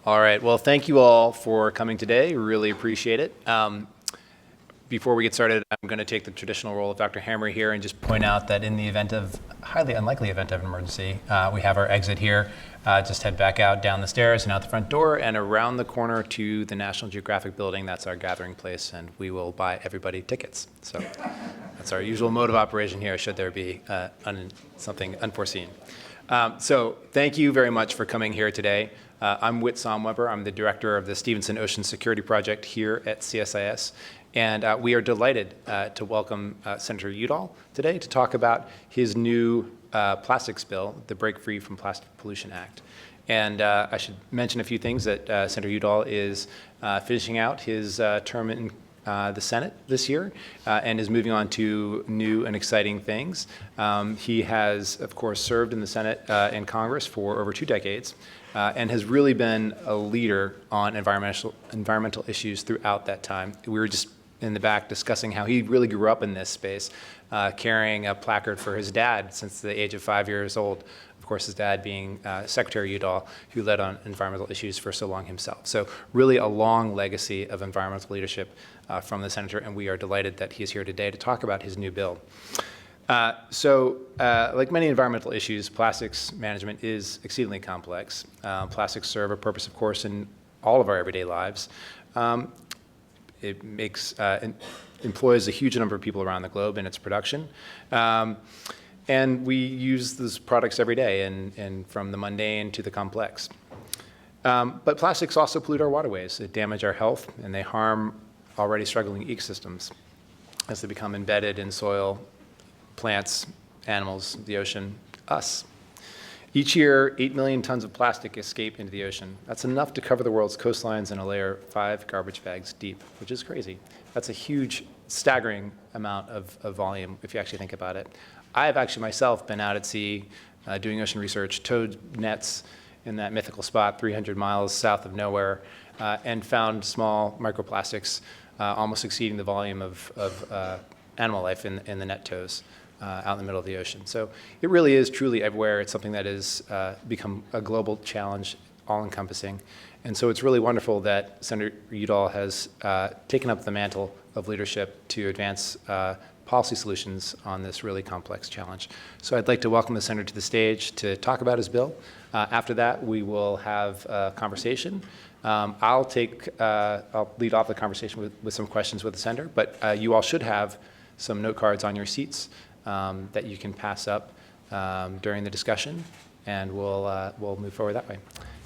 All right. Well, thank you all for coming today. Really appreciate it. Before we get started, I'm going to take the traditional role of Dr. Hammer here and just point out that in the highly unlikely event of an emergency, we have our exit here. Just head back out down the stairs and out the front door and around the corner to the National Geographic building. That's our gathering place, and we will buy everybody tickets. So that's our usual mode of operation here, should there be something unforeseen. So thank you very much for coming here today. I'm Whitley Saumweber. I'm the director of the Stephenson Ocean Security Project here at CSIS. And we are delighted to welcome Senator Udall today to talk about his new plastics bill, the Break Free from Plastic Pollution Act. And I should mention a few things that Senator Udall is finishing out his term in the Senate this year and is moving on to new and exciting things. He has, of course, served in the Senate and Congress for over 2 decades and has really been a leader on environmental issues throughout that time. We were just in the back discussing how he really grew up in this space, carrying a placard for his dad since the age of 5 years old. Of course, his dad being Secretary Udall, who led on environmental issues for so long himself. So really a long legacy of environmental leadership from the senator, and we are delighted that he is here today to talk about his new bill. Like many environmental issues, plastics management is exceedingly complex. Plastics serve a purpose, of course, in all of our everyday lives. It employs a huge number of people around the globe in its production. And we use those products every day, and from the mundane to the complex. But plastics also pollute our waterways. They damage our health, and they harm already struggling ecosystems as they become embedded in soil, plants, animals, the ocean, us. Each year, 8 million tons of plastic escape into the ocean. That's enough to cover the world's coastlines in a layer 5 garbage bags deep, which is crazy. That's a huge, staggering amount of volume if you actually think about it. I have actually myself been out at sea doing ocean research, towed nets in that mythical spot 300 miles south of nowhere, and found small microplastics almost exceeding the volume of animal life in the net tows. Out in the middle of the ocean. So it really is truly everywhere. It's something that has become a global challenge, all-encompassing. And so it's really wonderful that Senator Udall has taken up the mantle of leadership to advance policy solutions on this really complex challenge. So I'd like to welcome the senator to the stage to talk about his bill. After that, we will have a conversation. I'll lead off the conversation with some questions with the senator, but you all should have some note cards on your seats that you can pass up during the discussion, and we'll move forward that way.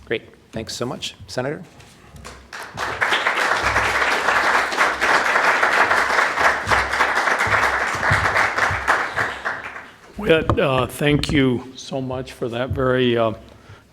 Great. Thanks so much, Senator. Whit, thank you so much for that very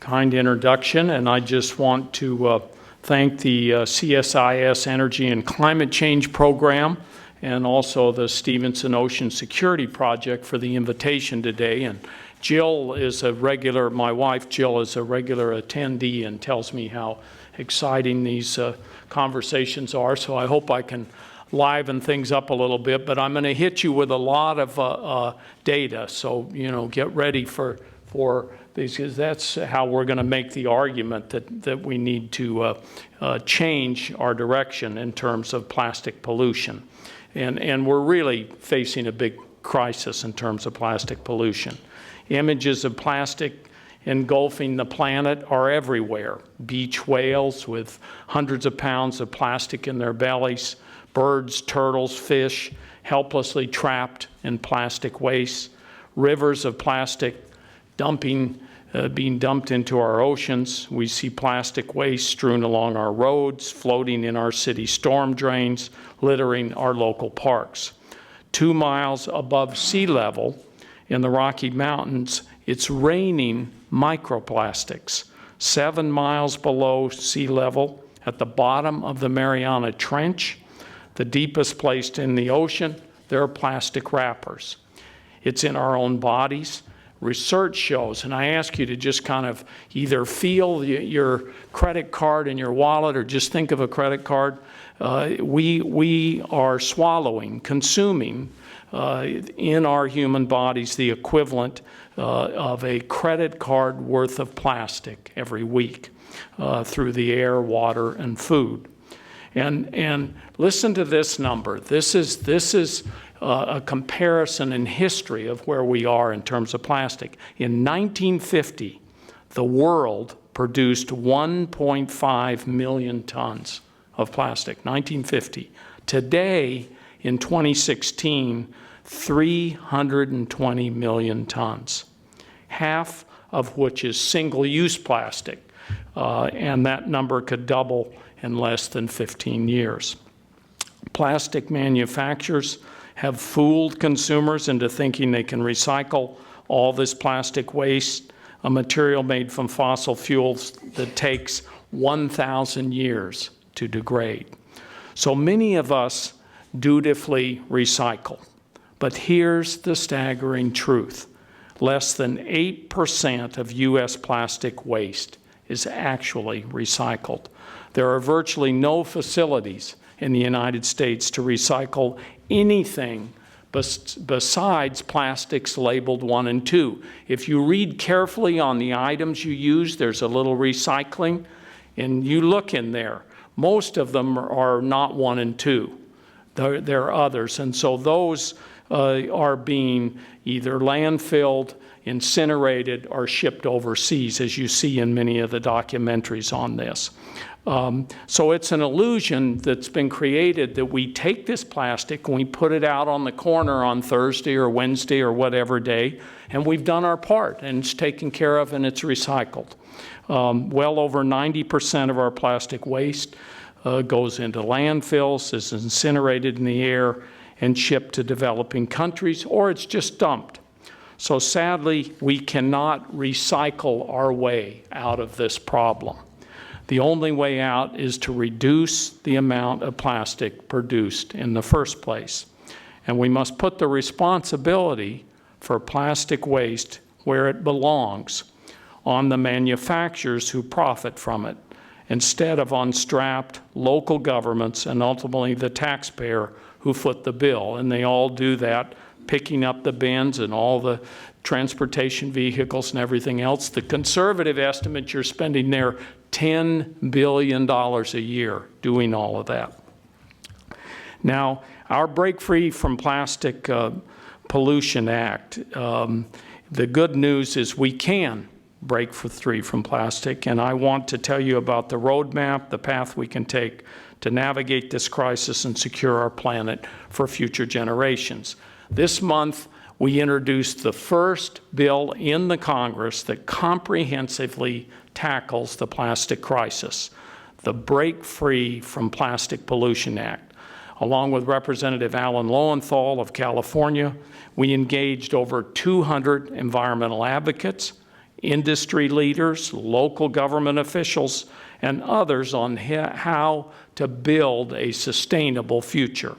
kind introduction, and I just want to thank the CSIS Energy and Climate Change Program and also the Stephenson Ocean Security Project for the invitation today. And Jill is my wife Jill is a regular attendee and tells me how exciting these conversations are. So I hope I can liven things up a little bit, but I'm going to hit you with a lot of data. So, get ready for these, because that's how we're going to make the argument that we need to change our direction in terms of plastic pollution. And we're really facing a big crisis in terms of plastic pollution. Images of plastic engulfing the planet are everywhere. Beach whales with hundreds of pounds of plastic in their bellies, birds, turtles, fish helplessly trapped in plastic waste, rivers of plastic being dumped into our oceans. We see plastic waste strewn along our roads, floating in our city storm drains, littering our local parks. 2 miles above sea level in the Rocky Mountains, it's raining microplastics. 7 miles below sea level, at the bottom of the Mariana Trench, the deepest place in the ocean, there are plastic wrappers. It's in our own bodies. Research shows, and I ask you to just kind of either feel your credit card in your wallet or just think of a credit card. We are consuming in our human bodies the equivalent of a credit card worth of plastic every week. through the air, water, and food. And listen to this number. This is a comparison in history of where we are in terms of plastic. In 1950, the world produced 1.5 million tons of plastic, 1950. Today, in 2016, 320 million tons, half of which is single-use plastic, and that number could double in less than 15 years. Plastic manufacturers have fooled consumers into thinking they can recycle all this plastic waste, a material made from fossil fuels that takes 1,000 years to degrade. So many of us dutifully recycle. But here's the staggering truth. Less than 8% of U.S. plastic waste is actually recycled. There are virtually no facilities in the United States to recycle anything besides plastics labeled 1 and 2. If you read carefully on the items you use, there's a little recycling, and you look in there. Most of them are not 1 and 2. There are others, and so those are being either landfilled, incinerated, or shipped overseas, as you see in many of the documentaries on this. So it's an illusion that's been created that we take this plastic and we put it out on the corner on Thursday or Wednesday or whatever day, and we've done our part, and it's taken care of and it's recycled. Well over 90% of our plastic waste goes into landfills, is incinerated in the air, and shipped to developing countries, or it's just dumped. So sadly, we cannot recycle our way out of this problem. The only way out is to reduce the amount of plastic produced in the first place. And we must put the responsibility for plastic waste where it belongs, on the manufacturers who profit from it, instead of on strapped local governments and ultimately the taxpayer who foot the bill. And they all do that, picking up the bins and all the transportation vehicles and everything else. The conservative estimate, you're spending there $10 billion a year doing all of that. Now, our Break Free from Plastic Pollution Act, the good news is we can break free from plastic, and I want to tell you about the roadmap, the path we can take to navigate this crisis and secure our planet for future generations. This month, we introduced the first bill in the Congress that comprehensively tackles the plastic crisis, the Break Free from Plastic Pollution Act. Along with Representative Alan Lowenthal of California, we engaged over 200 environmental advocates, industry leaders, local government officials, and others on how to build a sustainable future.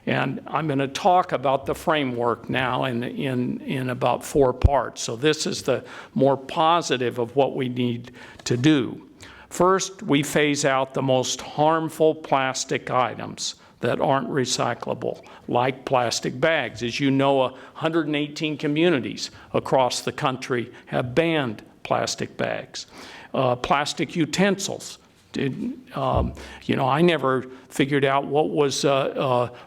And I'm going to talk about the framework now in about 4 parts. So this is the more positive of what we need to do. First, we phase out the most harmful plastic items that aren't recyclable, like plastic bags. As you know, 118 communities across the country have banned plastic bags. Plastic utensils. I never figured out what was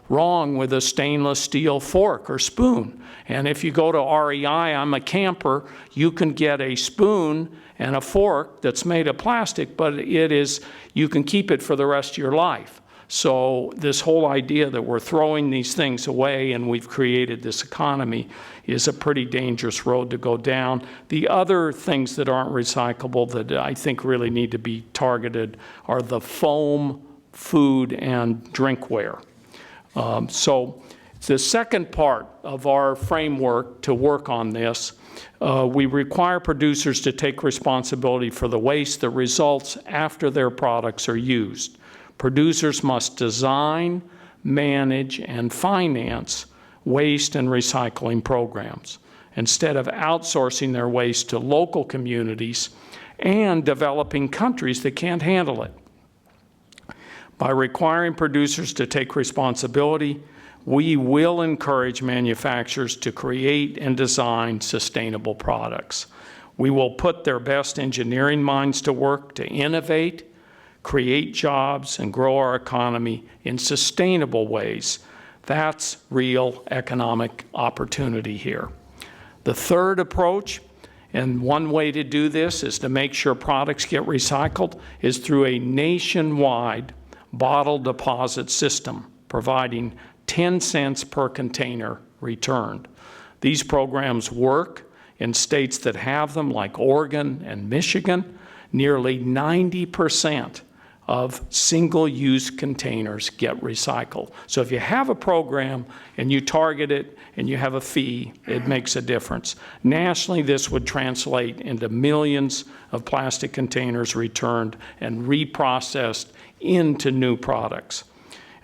wrong with a stainless steel fork or spoon. And if you go to REI, I'm a camper, you can get a spoon and a fork that's made of plastic, but you can keep it for the rest of your life. So this whole idea that we're throwing these things away and we've created this economy is a pretty dangerous road to go down. The other things that aren't recyclable that I think really need to be targeted are the foam, food, and drinkware. So the second part of our framework to work on this, we require producers to take responsibility for the waste that results after their products are used. Producers must design, manage, and finance waste and recycling programs instead of outsourcing their waste to local communities and developing countries that can't handle it. By requiring producers to take responsibility, we will encourage manufacturers to create and design sustainable products. We will put their best engineering minds to work to innovate, create jobs, and grow our economy in sustainable ways. That's real economic opportunity here. The third approach, and one way to do this is to make sure products get recycled, is through a nationwide bottle deposit system, providing 10 cents per container returned. These programs work in states that have them, like Oregon and Michigan. Nearly 90% of single-use containers get recycled. So if you have a program and you target it and you have a fee, it makes a difference. Nationally, this would translate into millions of plastic containers returned and reprocessed into new products.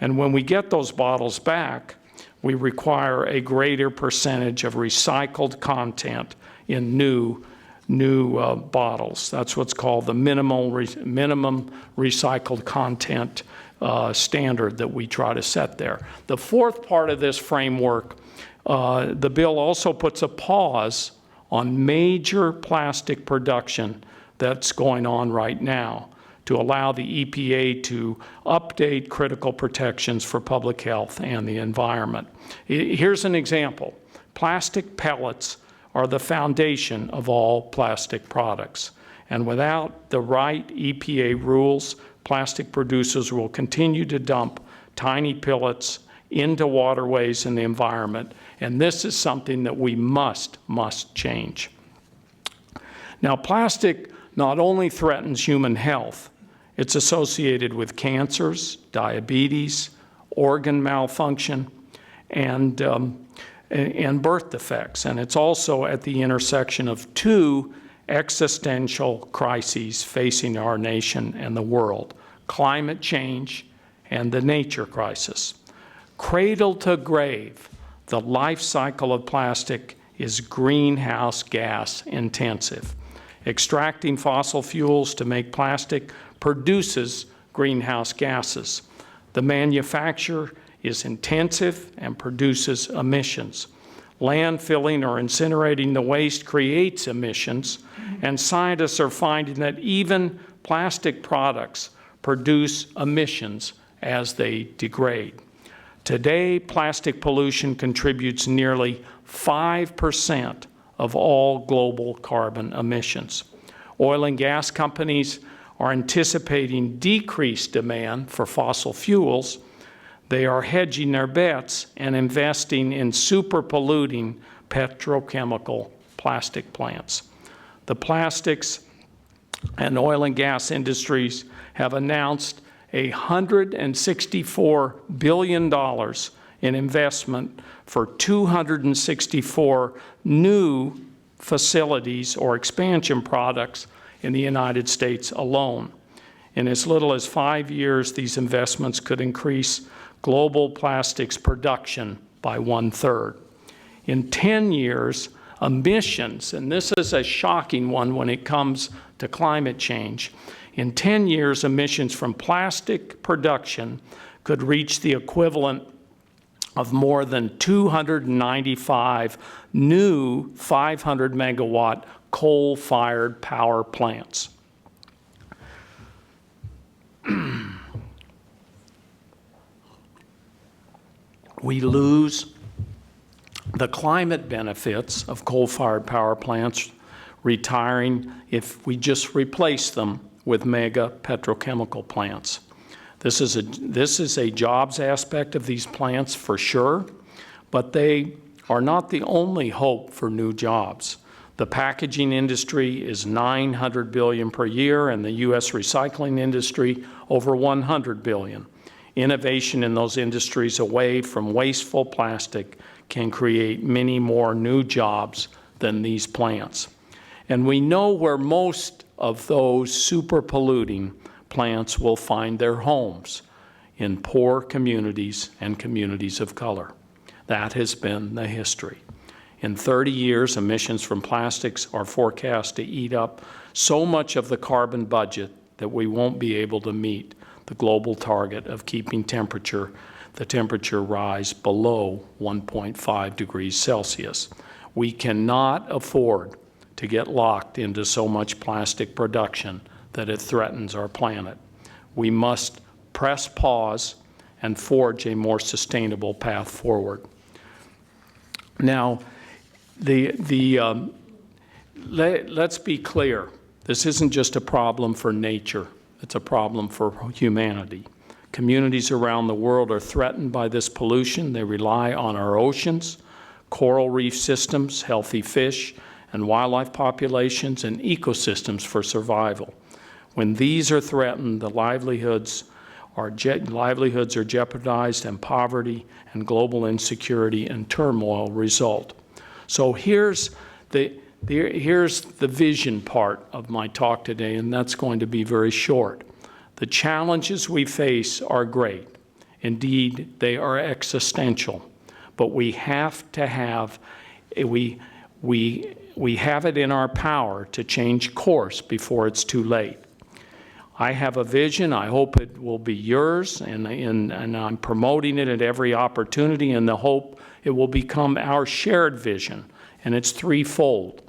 And when we get those bottles back, we require a greater percentage of recycled content in new bottles. That's what's called the minimum recycled content standard that we try to set there. The fourth part of this framework, the bill also puts a pause on major plastic production that's going on right now to allow the EPA to update critical protections for public health and the environment. Here's an example. Plastic pellets are the foundation of all plastic products. And without the right EPA rules, plastic producers will continue to dump tiny pellets into waterways and the environment. And this is something that we must change. Now, plastic not only threatens human health, it's associated with cancers, diabetes, organ malfunction, and birth defects. And it's also at the intersection of two existential crises facing our nation and the world: climate change and the nature crisis. Cradle to grave, the life cycle of plastic is greenhouse gas intensive. Extracting fossil fuels to make plastic produces greenhouse gases. The manufacture is intensive and produces emissions. Landfilling or incinerating the waste creates emissions, and scientists are finding that even plastic products produce emissions as they degrade. Today, plastic pollution contributes nearly 5% of all global carbon emissions. Oil and gas companies are anticipating decreased demand for fossil fuels. They are hedging their bets and investing in super polluting petrochemical plastic plants. The plastics and oil and gas industries have announced $164 billion in investment for 264 new facilities or expansion products in the United States alone. In as little as 5 years, these investments could increase global plastics production by 1/3. In 10 years, emissions, and this is a shocking one when it comes to climate change, in 10 years, emissions from plastic production could reach the equivalent of more than 295 new 500-megawatt coal-fired power plants. We lose the climate benefits of coal-fired power plants retiring if we just replace them with mega petrochemical plants. This is a jobs aspect of these plants for sure, but they are not the only hope for new jobs. The packaging industry is $900 billion per year, and the U.S. recycling industry over $100 billion. Innovation in those industries away from wasteful plastic can create many more new jobs than these plants. And we know where most of those super polluting plants will find their homes: in poor communities and communities of color. That has been the history. In 30 years, emissions from plastics are forecast to eat up so much of the carbon budget that we won't be able to meet the global target of keeping the temperature rise below 1.5 degrees Celsius. We cannot afford to get locked into so much plastic production that it threatens our planet. We must press pause and forge a more sustainable path forward. Now, let's be clear. This isn't just a problem for nature. It's a problem for humanity. Communities around the world are threatened by this pollution. They rely on our oceans, coral reef systems, healthy fish and wildlife populations, and ecosystems for survival. When these are threatened, the livelihoods are jeopardized, and poverty and global insecurity and turmoil result. So here's the vision part of my talk today, and that's going to be very short. The challenges we face are great. Indeed, they are existential. But we have to have, we have it in our power to change course before it's too late. I have a vision. I hope it will be yours, and I'm promoting it at every opportunity in the hope it will become our shared vision, and it's threefold.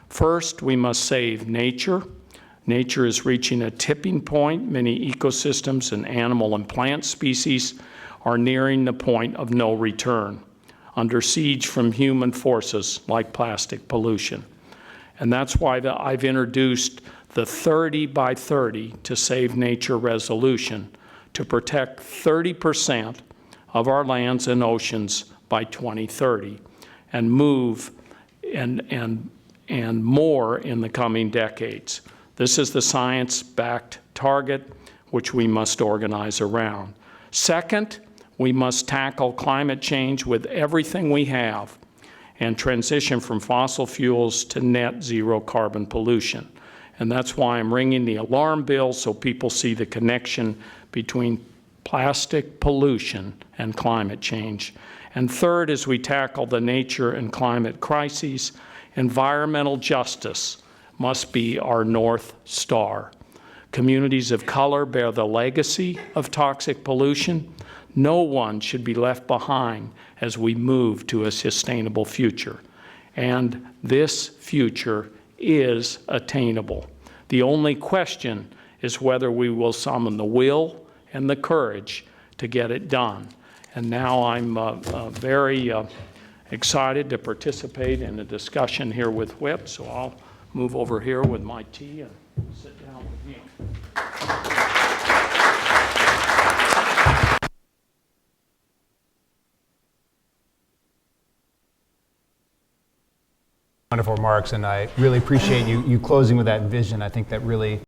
First, we must save nature. Nature is reaching a tipping point. Many ecosystems and animal and plant species are nearing the point of no return, under siege from human forces like plastic pollution. And that's why I've introduced the 30 by 30 to Save Nature resolution to protect 30% of our lands and oceans by 2030 and move and more in the coming decades. This is the science-backed target which we must organize around. Second, we must tackle climate change with everything we have and transition from fossil fuels to net zero carbon pollution. And that's why I'm ringing the alarm bell so people see the connection between plastic pollution and climate change. And third, as we tackle the nature and climate crises, environmental justice must be our North Star. Communities of color bear the legacy of toxic pollution. No one should be left behind as we move to a sustainable future. And this future is attainable. The only question is whether we will summon the will and the courage to get it done. And now I'm very excited to participate in a discussion here with Whip, so I'll move over here with my tea and sit down with him. Wonderful remarks, and I really appreciate you closing with that vision. I think that really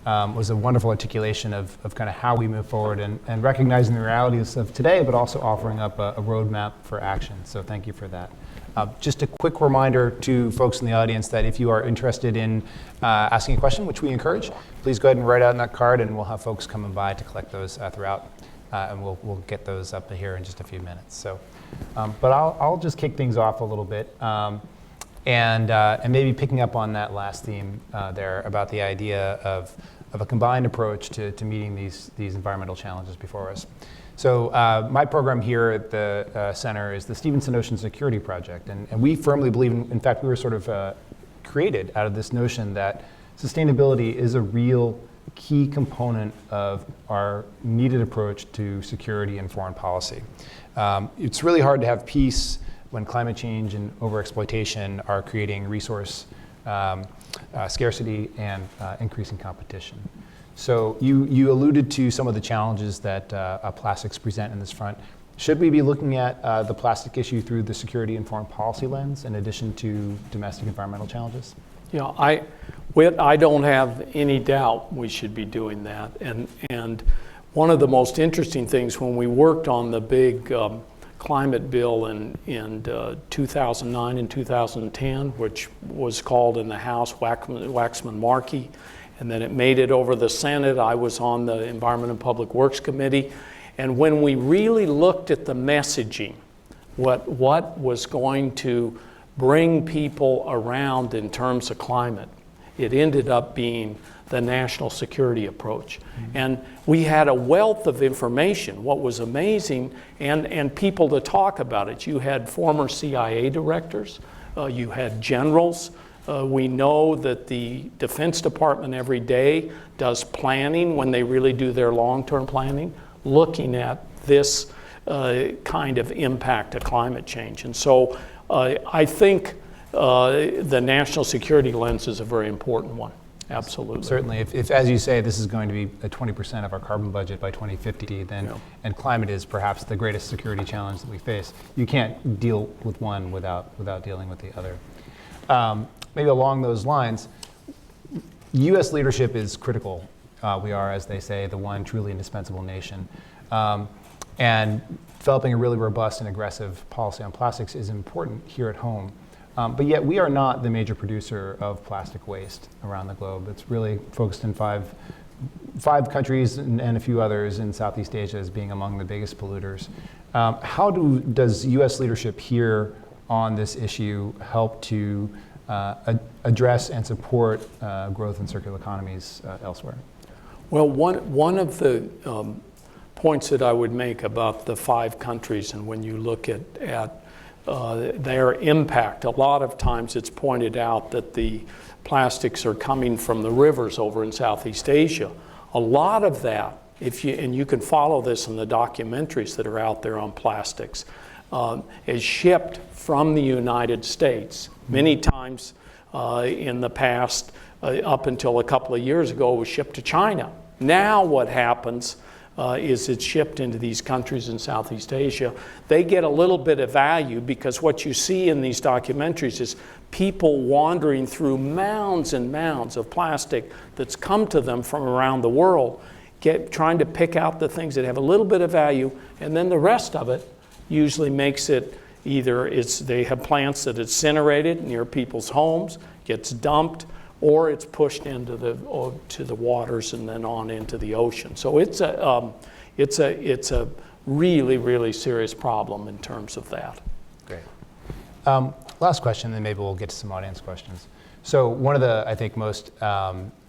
was a wonderful articulation of kind of how we move forward and recognizing the realities of today, but also offering up a roadmap for action. So thank you for that. Just a quick reminder to folks in the audience that if you are interested in asking a question, which we encourage, please go ahead and write out on that card, and we'll have folks coming by to collect those throughout, and we'll get those up here in just a few minutes. So, but I'll just kick things off a little bit. And maybe picking up on that last theme there about the idea of a combined approach to meeting these environmental challenges before us. So my program here at the center is the Stephenson Ocean Security Project, and we firmly believe, in fact, we were sort of created out of this notion that sustainability is a real key component of our needed approach to security and foreign policy. It's really hard to have peace when climate change and overexploitation are creating resource scarcity and increasing competition. So you alluded to some of the challenges that plastics present in this front. Should we be looking at the plastic issue through the security and foreign policy lens in addition to domestic environmental challenges? Yeah, I don't have any doubt we should be doing that. And one of the most interesting things when we worked on the big climate bill in 2009 and 2010, which was called in the House Waxman-Markey, and then it made it over the Senate. I was on the Environment and Public Works Committee, and when we really looked at the messaging, what was going to bring people around in terms of climate, it ended up being the national security approach. Mm-hmm. And we had a wealth of information. What was amazing, and people to talk about it. You had former CIA directors, you had generals, We know that the Defense Department every day does planning when they really do their long-term planning, looking at this kind of impact of climate change. And so I think the national security lens is a very important one. Absolutely. Certainly. If, as you say, this is going to be 20% of our carbon budget by 2050, then, and climate is perhaps the greatest security challenge that we face, you can't deal with one without dealing with the other. Maybe along those lines, U.S. leadership is critical. We are, as they say, the one truly indispensable nation. And developing a really robust and aggressive policy on plastics is important here at home. But yet we are not the major producer of plastic waste around the globe. It's really focused in five countries and a few others in Southeast Asia as being among the biggest polluters. How does U.S. leadership here on this issue help to address and support growth in circular economies elsewhere? Well, one of the points that I would make about the 5 countries, and when you look at their impact, a lot of times it's pointed out that the plastics are coming from the rivers over in Southeast Asia. A lot of that, and you can follow this in the documentaries that are out there on plastics, is shipped from the United States. Many times in the past, up until a couple of years ago, it was shipped to China. Now what happens is it's shipped into these countries in Southeast Asia. They get a little bit of value because what you see in these documentaries is people wandering through mounds and mounds of plastic that's come to them from around the world, trying to pick out the things that have a little bit of value, and then the rest of it usually makes it either they have plants that incinerated near people's homes, gets dumped, or it's pushed into the waters and then on into the ocean. So it's a really, really serious problem in terms of that. Great. Last question, then maybe we'll get to some audience questions. So one of the, I think, most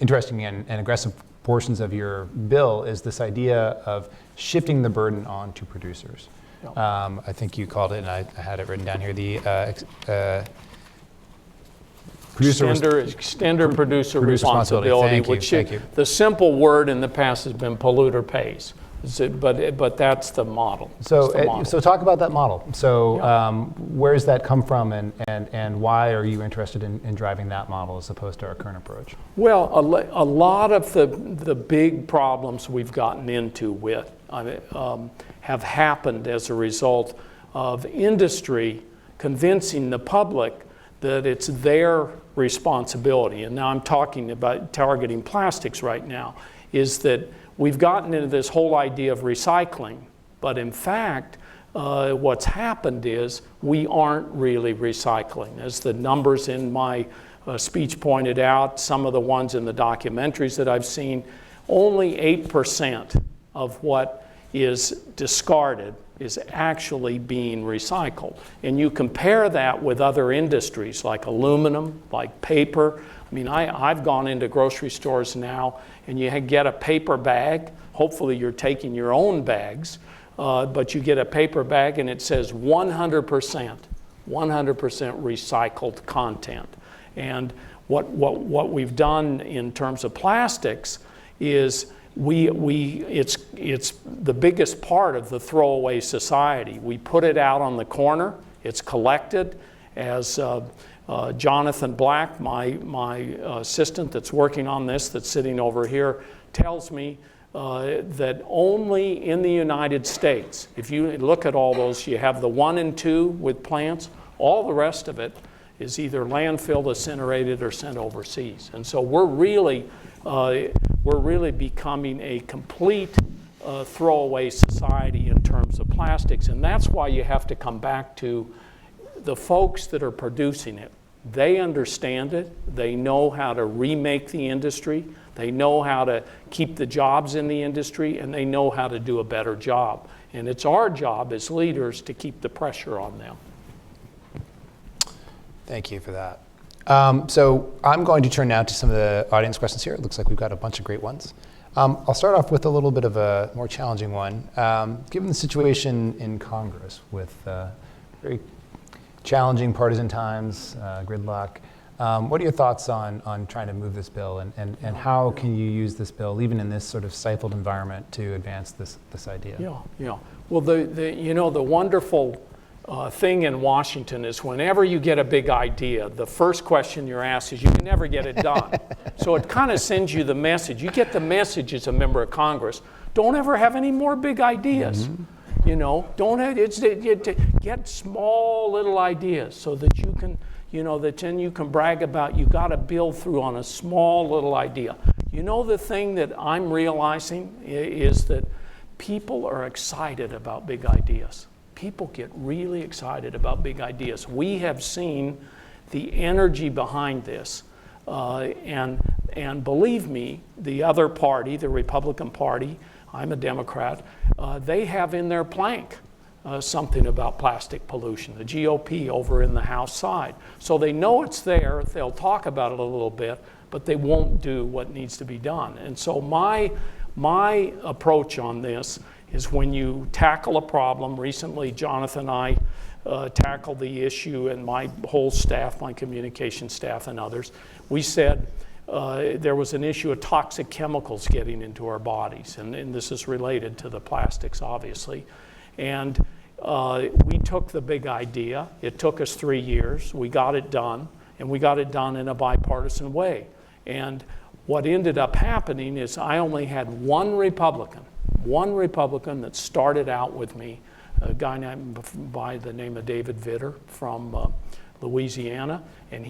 interesting and aggressive portions of your bill is this idea of shifting the burden on to producers. I think you called it, and I had it written down here, the Extender producer responsibility, which the simple word in the past has been polluter pays. But that's the model. So talk about that model. So where does that come from, and why are you interested in driving that model as opposed to our current approach? Well, a lot of the big problems we've gotten into with have happened as a result of industry convincing the public that it's their responsibility. And now I'm talking about targeting plastics right now, is that we've gotten into this whole idea of recycling. But in fact, what's happened is we aren't really recycling. As the numbers in my speech pointed out, some of the ones in the documentaries that I've seen, only 8% of what is discarded is actually being recycled. And you compare that with other industries like aluminum, like paper. I mean, I've gone into grocery stores now and you get a paper bag. Hopefully you're taking your own bags, but you get a paper bag and it says 100% recycled content. And what we've done in terms of plastics is it's the biggest part of the throwaway society. We put it out on the corner, it's collected. As Jonathan Black, my assistant that's working on this, that's sitting over here, tells me that only in the United States, if you look at all those, you have the 1 and 2 with plants, all the rest of it is either landfilled, incinerated, or sent overseas. And so we're really becoming a complete throwaway society in terms of plastics. And that's why you have to come back to the folks that are producing it. They understand it. They know how to remake the industry. They know how to keep the jobs in the industry, and they know how to do a better job. And it's our job as leaders to keep the pressure on them. Thank you for that. So I'm going to turn now to some of the audience questions here. It looks like we've got a bunch of great ones. I'll start off with a little bit of a more challenging one. Given the situation in Congress with very challenging partisan times, gridlock, What are your thoughts on trying to move this bill, and how can you use this bill, even in this sort of stifled environment, to advance this idea? Yeah. Well, the wonderful thing in Washington is whenever you get a big idea, the first question you're asked is you can never get it done. So it kind of sends you the message. You get the message as a member of Congress. Don't ever have any more big ideas. Get small little ideas so that you can, that then you can brag about you got a bill through on a small little idea. The thing that I'm realizing is that people are excited about big ideas. People get really excited about big ideas. We have seen the energy behind this. And believe me, the other party, the Republican Party, I'm a Democrat, they have in their plank something about plastic pollution, the GOP over in the House side. So they know it's there, they'll talk about it a little bit, but they won't do what needs to be done. And so my approach on this is when you tackle a problem. Recently, Jonathan and I tackled the issue, and my whole staff, my communication staff and others, we said there was an issue of toxic chemicals getting into our bodies, and this is related to the plastics, obviously. And we took the big idea. It took us 3 years. We got it done, and we got it done in a bipartisan way. And what ended up happening is I only had one Republican that started out with me, a guy named by the name of David Vitter from Louisiana, and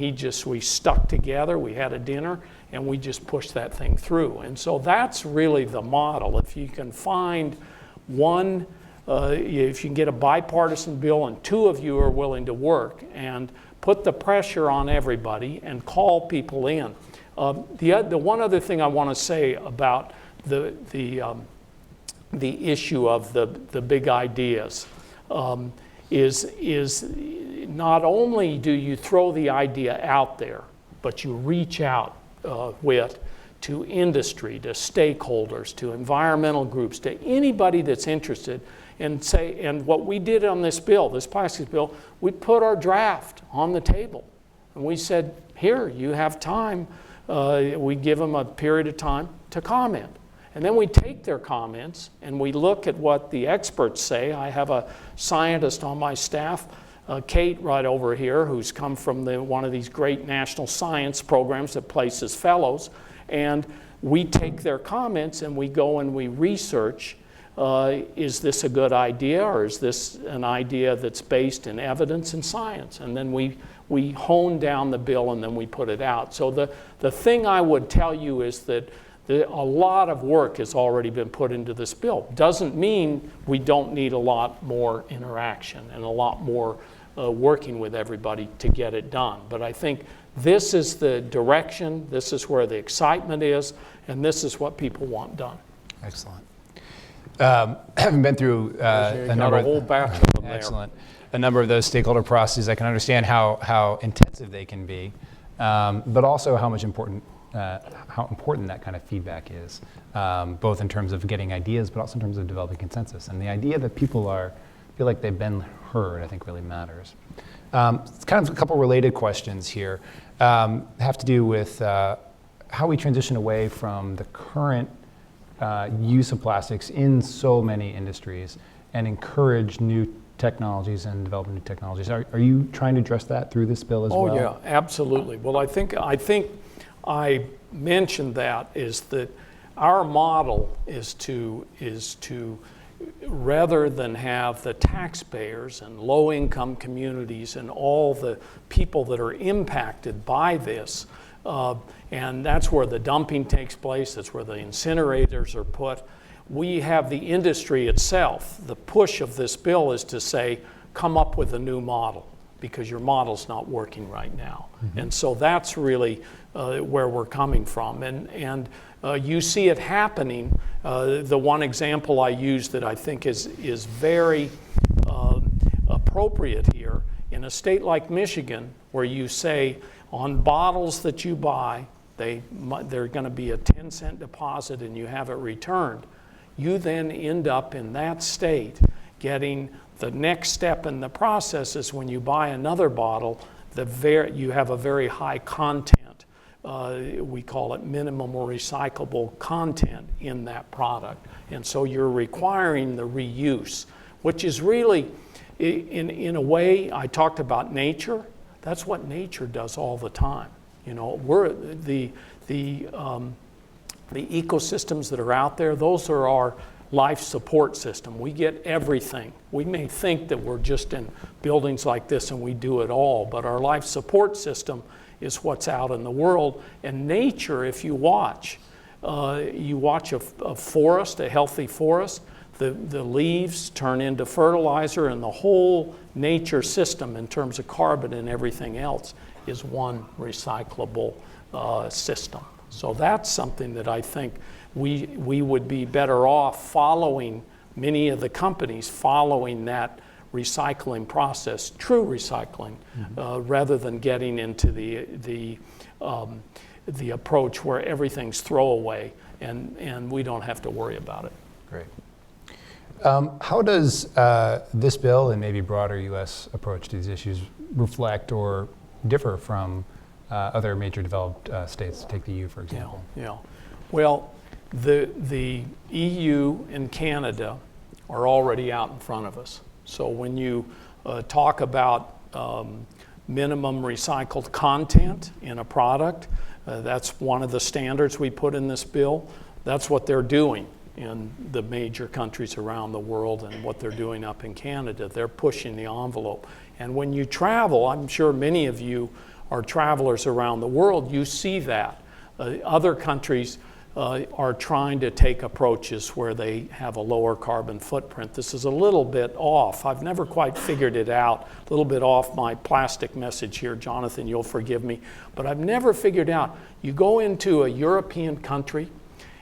we stuck together, we had a dinner, and we just pushed that thing through. And so that's really the model. If you can find one, if you can get a bipartisan bill and two of you are willing to work and put the pressure on everybody and call people in. The one other thing I want to say about the issue of the big ideas is not only do you throw the idea out there, but you reach out to industry, to stakeholders, to environmental groups, to anybody that's interested, and what we did on this bill, this plastics bill, we put our draft on the table, and we said, here, you have time. We give them a period of time to comment. And then we take their comments and we look at what the experts say. I have a scientist on my staff, Kate right over here, who's come from one of these great national science programs that places fellows. And we take their comments and we go and we research, is this a good idea, or is this an idea that's based in evidence and science? And then we hone down the bill and then we put it out. So the thing I would tell you is that a lot of work has already been put into this bill. Doesn't mean we don't need a lot more interaction and a lot more working with everybody to get it done. But I think this is the direction, this is where the excitement is, and this is what people want done. Excellent. Having been through a number of those stakeholder processes, I can understand how intensive they can be, but also how important that kind of feedback is, both in terms of getting ideas, but also in terms of developing consensus. And the idea that people feel like they've been heard, I think, really matters. It's kind of a couple related questions here. Have to do with how we transition away from the current use of plastics in so many industries and encourage new technologies and develop new technologies. Are you trying to address that through this bill as well? Oh yeah, absolutely. Well, I think I mentioned that is that our model is to rather than have the taxpayers and low-income communities and all the people that are impacted by this, and that's where the dumping takes place, that's where the incinerators are put. We have the industry itself. The push of this bill is to say, come up with a new model, because your model's not working right now. Mm-hmm. And so that's really where we're coming from. And you see it happening. The one example I use that I think is very appropriate here, in a state like Michigan, where you say on bottles that you buy, they're going to be a 10-cent deposit and you have it returned, you then end up in that state getting the next step in the process is when you buy another bottle, you have a very high content. We call it minimum recyclable content in that product. And so you're requiring the reuse, which is really, in a way, I talked about nature. That's what nature does all the time. You know, the ecosystems that are out there, those are our life support system. We get everything. We may think that we're just in buildings like this and we do it all, but our life support system is what's out in the world. And nature, if you watch a forest, a healthy forest, the leaves turn into fertilizer, and the whole nature system in terms of carbon and everything else is one recyclable system. So that's something that I think we would be better off following, many of the companies following that recycling process, true recycling, rather than getting into the approach where everything's throwaway and we don't have to worry about it. Great. How does this bill and maybe broader U.S. approach to these issues reflect or differ from other major developed states? Take the EU, for example. Yeah. Well, the EU and Canada are already out in front of us. So when you talk about minimum recycled content in a product, that's one of the standards we put in this bill. That's what they're doing in the major countries around the world and what they're doing up in Canada. They're pushing the envelope. And when you travel, I'm sure many of you are travelers around the world, you see that. Other countries are trying to take approaches where they have a lower carbon footprint. This is a little bit off. I've never quite figured it out. A little bit off my plastic message here, Jonathan, you'll forgive me. But I've never figured out, you go into a European country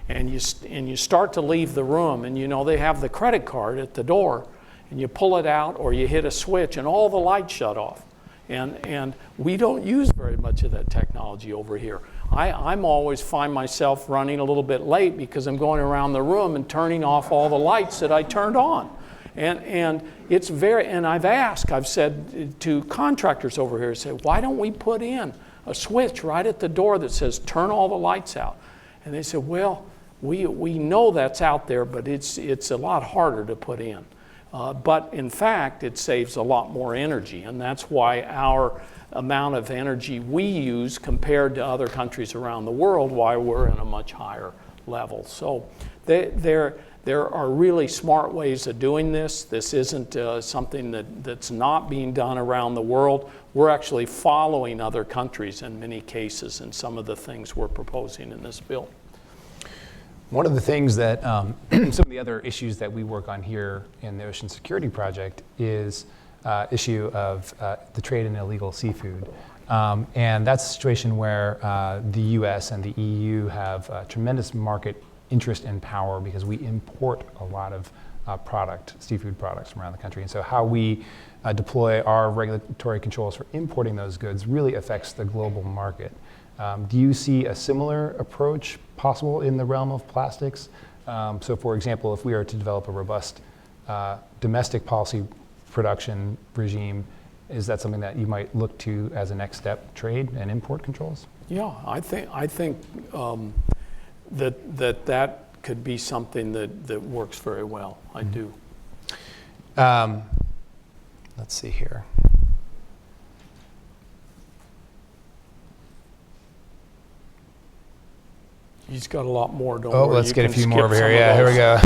and you start to leave the room, and you know they have the credit card at the door, and you pull it out or you hit a switch and all the lights shut off. And we don't use very much of that technology over here. I'm always find myself running a little bit late because I'm going around the room and turning off all the lights that I turned on. And it's I've said to contractors over here, why don't we put in a switch right at the door that says turn all the lights out? And they said, well, we know that's out there, but it's a lot harder to put in. But in fact, it saves a lot more energy, and that's why our amount of energy we use compared to other countries around the world, why we're in a much higher level. So there are really smart ways of doing this. This isn't something that's not being done around the world. We're actually following other countries in many cases in some of the things we're proposing in this bill. One of the things that, some of the other issues that we work on here in the Ocean Security Project is issue of the trade in illegal seafood. And that's a situation where the US and the EU have tremendous market interest and power because we import a lot of seafood products from around the country. And so how we deploy our regulatory controls for importing those goods really affects the global market. Do you see a similar approach possible in the realm of plastics? So for example, if we are to develop a robust domestic policy production regime, is that something that you might look to as a next step, trade and import controls? Yeah, I think that could be something that works very well. I do. Let's see here. He's got a lot more, don't worry. Let's get a few more over here. Yeah, here we go.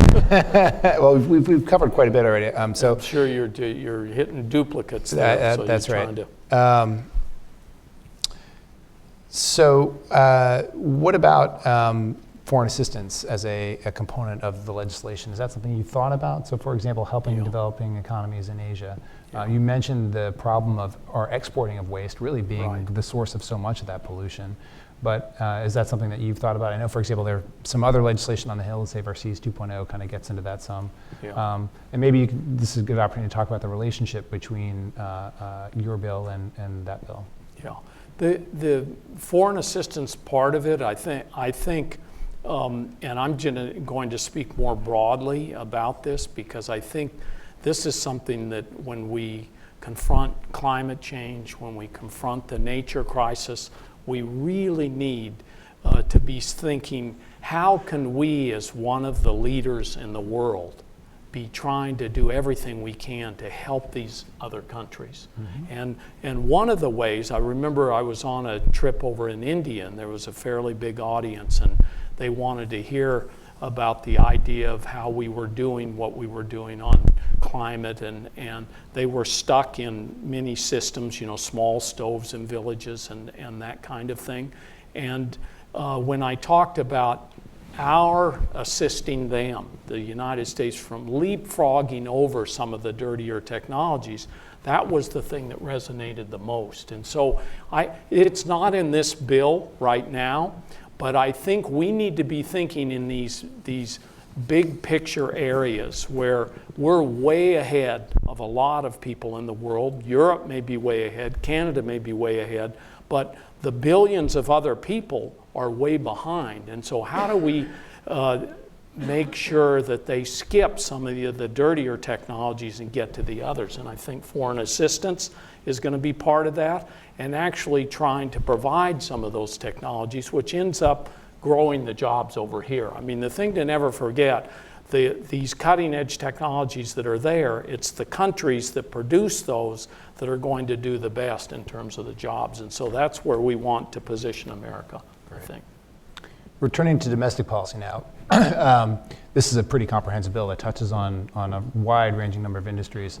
Well, we've covered quite a bit already. So I'm sure you're hitting duplicates there. so that's right. What about foreign assistance as a component of the legislation? Is that something you thought about? So, for example, helping developing economies in Asia. You mentioned the problem of our exporting of waste really being the source of so much of that pollution. But is that something that you've thought about? I know, for example, there's some other legislation on the Hill, Save Our Seas 2.0 kind of gets into that some. Yeah. And maybe this is a good opportunity to talk about the relationship between your bill and that bill. Yeah, the foreign assistance part of it, I think, and I'm going to speak more broadly about this because I think this is something that when we confront climate change, when we confront the nature crisis, we really need to be thinking, how can we as one of the leaders in the world be trying to do everything we can to help these other countries? And one of the ways, I remember I was on a trip over in India, and there was a fairly big audience, and they wanted to hear about the idea of how we were doing what we were doing on climate, and they were stuck in many systems, small stoves in villages and that kind of thing. And when I talked about our assisting them, the United States, from leapfrogging over some of the dirtier technologies, that was the thing that resonated the most. And so it's not in this bill right now, but I think we need to be thinking in these big picture areas where we're way ahead of a lot of people in the world. Europe may be way ahead, Canada may be way ahead, but the billions of other people are way behind. And so how do we make sure that they skip some of the dirtier technologies and get to the others? And I think foreign assistance is going to be part of that, and actually trying to provide some of those technologies, which ends up growing the jobs over here. I mean, the thing to never forget, these cutting edge technologies that are there, it's the countries that produce those that are going to do the best in terms of the jobs. And so that's where we want to position America, I think. Returning to domestic policy now, this is a pretty comprehensive bill that touches on a wide-ranging number of industries.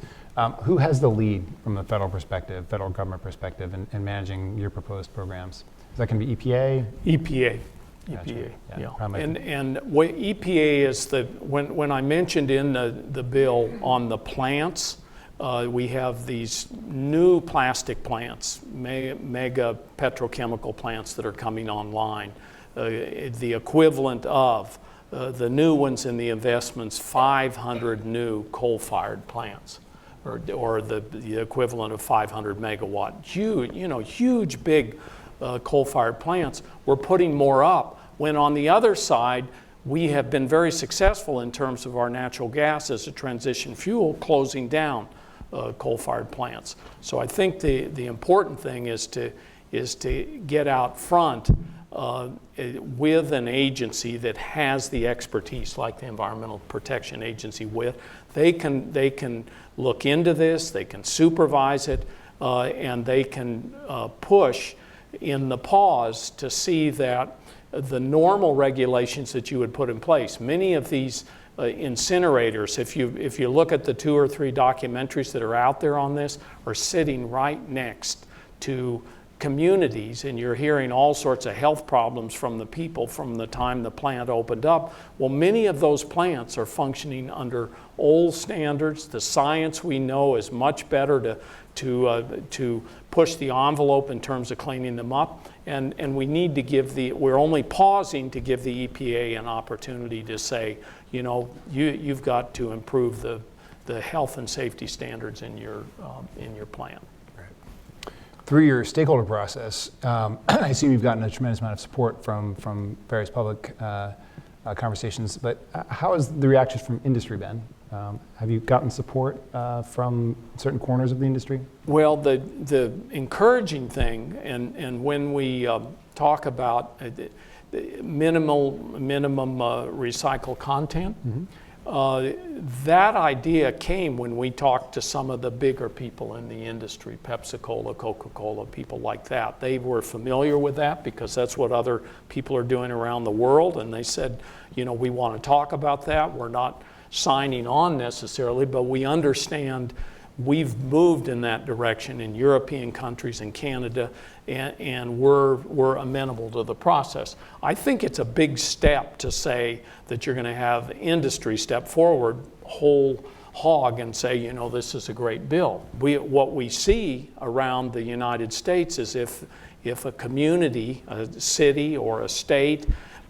Who has the lead from the federal perspective, federal government perspective, in managing your proposed programs? Is that going to be EPA? EPA. Gotcha. EPA, yeah. And what EPA is when I mentioned in the bill on the plants, we have these new plastic plants, mega petrochemical plants that are coming online. The equivalent of the new ones in the investments, 500 new coal-fired plants, or the equivalent of 500 megawatt. Huge, big coal-fired plants. We're putting more up, when on the other side, we have been very successful in terms of our natural gas as a transition fuel, closing down coal-fired plants. So I think the important thing is to get out front with an agency that has the expertise, like the Environmental Protection Agency. They can look into this, they can supervise it, and they can push in the pause to see that the normal regulations that you would put in place, many of these incinerators, if you look at the 2 or 3 documentaries that are out there on this, are sitting right next to communities, and you're hearing all sorts of health problems from the people from the time the plant opened up. Well, many of those plants are functioning under old standards. The science we know is much better to push the envelope in terms of cleaning them up, and we need to we're only pausing to give the EPA an opportunity to say, you've got to improve the health and safety standards in your plant. Through your stakeholder process, I assume you've gotten a tremendous amount of support from various public conversations, but how has the reaction from industry been? Have you gotten support from certain corners of the industry? Well, the encouraging thing, and when we talk about minimum recycled content, that idea came when we talked to some of the bigger people in the industry, Pepsi-Cola, Coca-Cola, people like that. They were familiar with that because that's what other people are doing around the world, and they said, we want to talk about that. We're not signing on necessarily, but we understand we've moved in that direction in European countries and Canada, and we're amenable to the process. I think it's a big step to say that you're going to have industry step forward whole hog and say, this is a great bill. What we see around the United States is if a community, a city or a state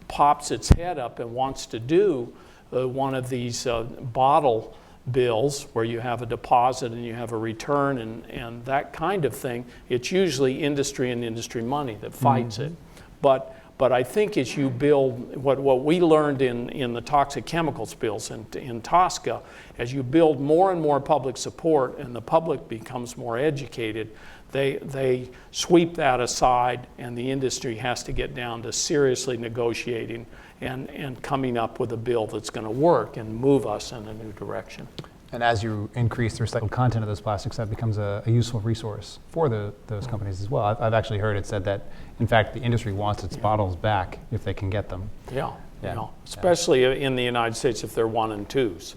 pops its head up and wants to do one of these bottle bills where you have a deposit and you have a return and that kind of thing, it's usually industry and industry money that fights it. But But I think as you build, what we learned in the toxic chemical spills in Tosca, as you build more and more public support and the public becomes more educated, they sweep that aside, and the industry has to get down to seriously negotiating and coming up with a bill that's going to work and move us in a new direction. And as you increase the recycled content of those plastics, that becomes a useful resource for those companies as well. I've actually heard it said that, in fact, the industry wants its bottles back if they can get them. Yeah. Yeah. Especially in the United States if they're 1 and 2s.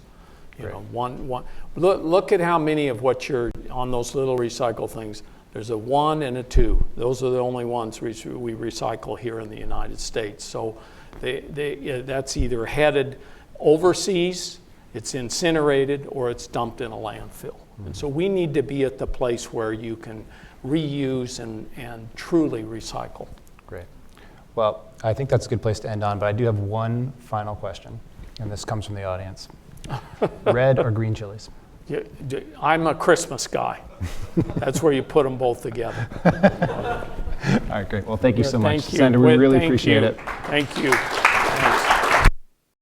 Right. One. Look at how many of what you're on those little recycle things. There's a 1 and a 2. Those are the only ones we recycle here in the United States. So that's either headed overseas, it's incinerated, or it's dumped in a landfill. And so we need to be at the place where you can reuse and truly recycle. Great. Well, I think that's a good place to end on, but I do have one final question, and this comes from the audience. Red or green chilies? Yeah, I'm a Christmas guy. That's where you put them both together. All right, great. Well, thank you so much, Thank you. Senator. We really Thank appreciate you. it. Thank you.